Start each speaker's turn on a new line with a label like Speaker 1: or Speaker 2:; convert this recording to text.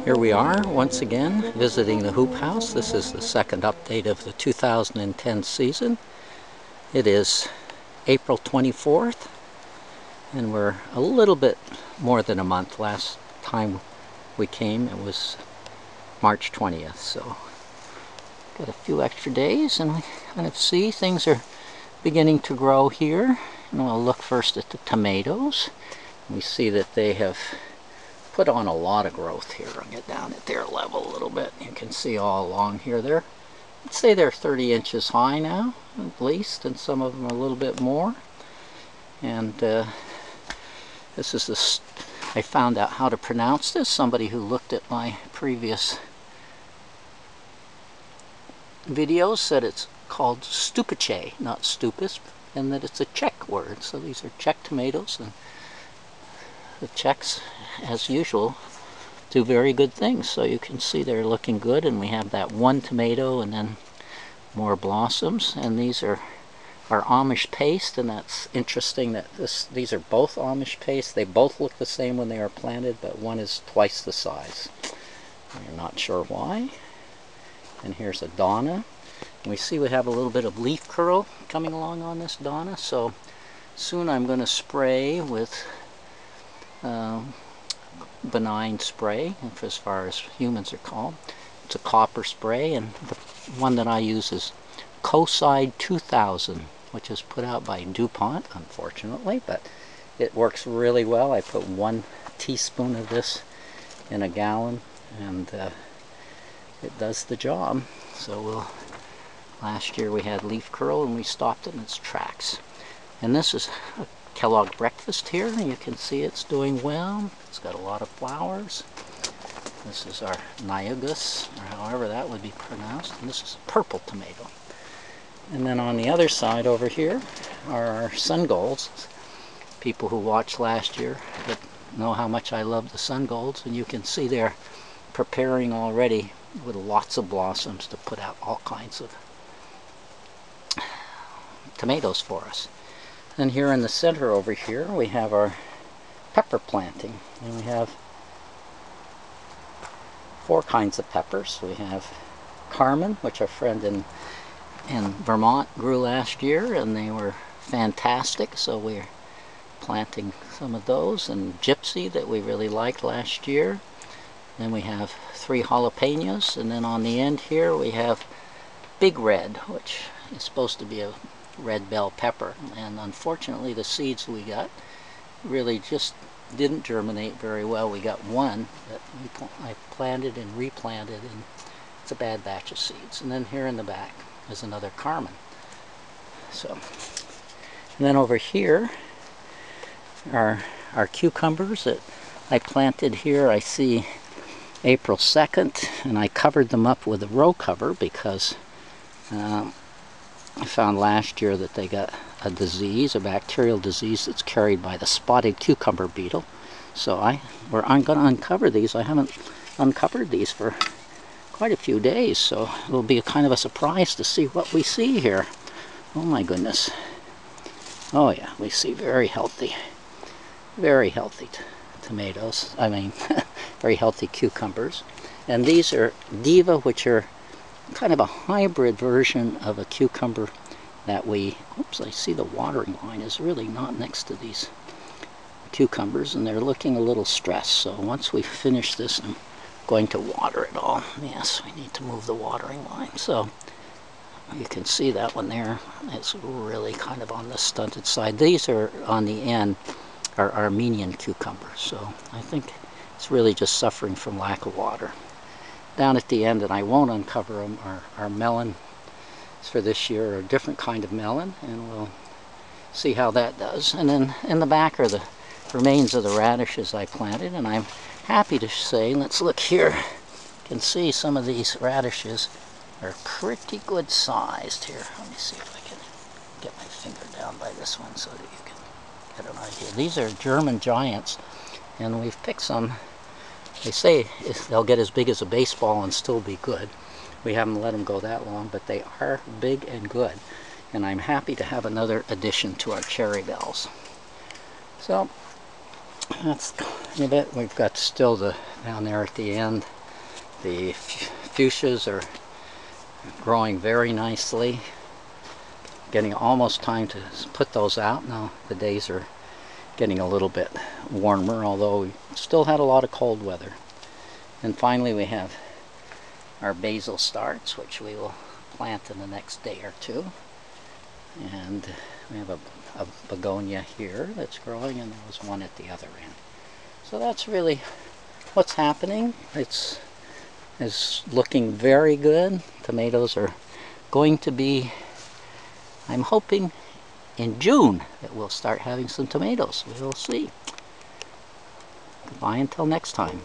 Speaker 1: Here we are once again visiting the hoop house. This is the second update of the 2010 season. It is April 24th and we're a little bit more than a month. Last time we came it was March 20th, so got a few extra days and we kind of see things are beginning to grow here. And we'll look first at the tomatoes. We see that they have put on a lot of growth here. I'll get down at their level a little bit. You can see all along here. I'd say they're 30 inches high now, at least, and some of them are a little bit more. And this is this. I found out how to pronounce this. Somebody who looked at my previous videos said it's called stupice, not stupus, and that it's a Czech word. So these are Czech tomatoes, and the Czechs, as usual, do very good things. So you can see they're looking good, and we have that one tomato and then more blossoms. And these are our Amish paste, and that's interesting that these are both Amish paste. They both look the same when they are planted, but one is twice the size. We're not sure why. And here's a Donna. We see we have a little bit of leaf curl coming along on this Donna, so soon I'm going to spray with benign spray, as far as humans are called. It's a copper spray, and the one that I use is Coside 2000, which is put out by DuPont, unfortunately, but it works really well. I put 1 teaspoon of this in a gallon, and it does the job. So last year we had leaf curl and we stopped it in its tracks. And this is a Kellogg breakfast here. You can see it's doing well. It's got a lot of flowers. This is our Nyagus, or however that would be pronounced. And this is a purple tomato. And then on the other side over here are our sun golds. People who watched last year that know how much I love the sun golds, and you can see they're preparing already with lots of blossoms to put out all kinds of tomatoes for us. And here in the center over here we have our pepper planting, and we have 4 kinds of peppers. We have Carmen, which our friend in Vermont grew last year, and they were fantastic, so we're planting some of those, and Gypsy that we really liked last year. Then we have 3 jalapenos, and then on the end here we have Big Red, which is supposed to be a red bell pepper, and unfortunately the seeds we got really just didn't germinate very well. We got one that I planted and replanted, and it's a bad batch of seeds. And then here in the back is another Carmen. So, and then over here are our cucumbers that I planted here. I see April 2nd, and I covered them up with a row cover because I found last year that they got a disease, a bacterial disease that's carried by the spotted cucumber beetle. So I'm going to uncover these. I haven't uncovered these for quite a few days, so it'll be a kind of a surprise to see what we see here. Oh my goodness. Oh yeah, we see very healthy tomatoes. I mean, very healthy cucumbers. And these are Diva, which are kind of a hybrid version of a cucumber that oops, I see the watering line is really not next to these cucumbers, and they're looking a little stressed. So once we finish this, I'm going to water it all. Yes, we need to move the watering line. So you can see that one there. It's really kind of on the stunted side. These are on the end are Armenian cucumbers, so I think it's really just suffering from lack of water. Down at the end, and I won't uncover them, our melon for this year, a different kind of melon, and we'll see how that does. And then in the back are the remains of the radishes I planted, and I'm happy to say, let's look here, you can see some of these radishes are pretty good sized here. Let me see if I can get my finger down by this one so that you can get an idea. These are German giants, and we've picked some. They say they'll get as big as a baseball and still be good. We haven't let them go that long, but they are big and good. And I'm happy to have another addition to our cherry bells. So that's tiny bit. We've got still the down there at the end. The fuchsias are growing very nicely. Getting almost time to put those out. Now the days are getting a little bit warmer, although we still had a lot of cold weather. And finally we have our basil starts, which we will plant in the next day or two. And we have a begonia here that's growing, and there was one at the other end. So that's really what's happening. It's looking very good. Tomatoes are going to be, I'm hoping in June that we'll start having some tomatoes. We will see. Goodbye until next time.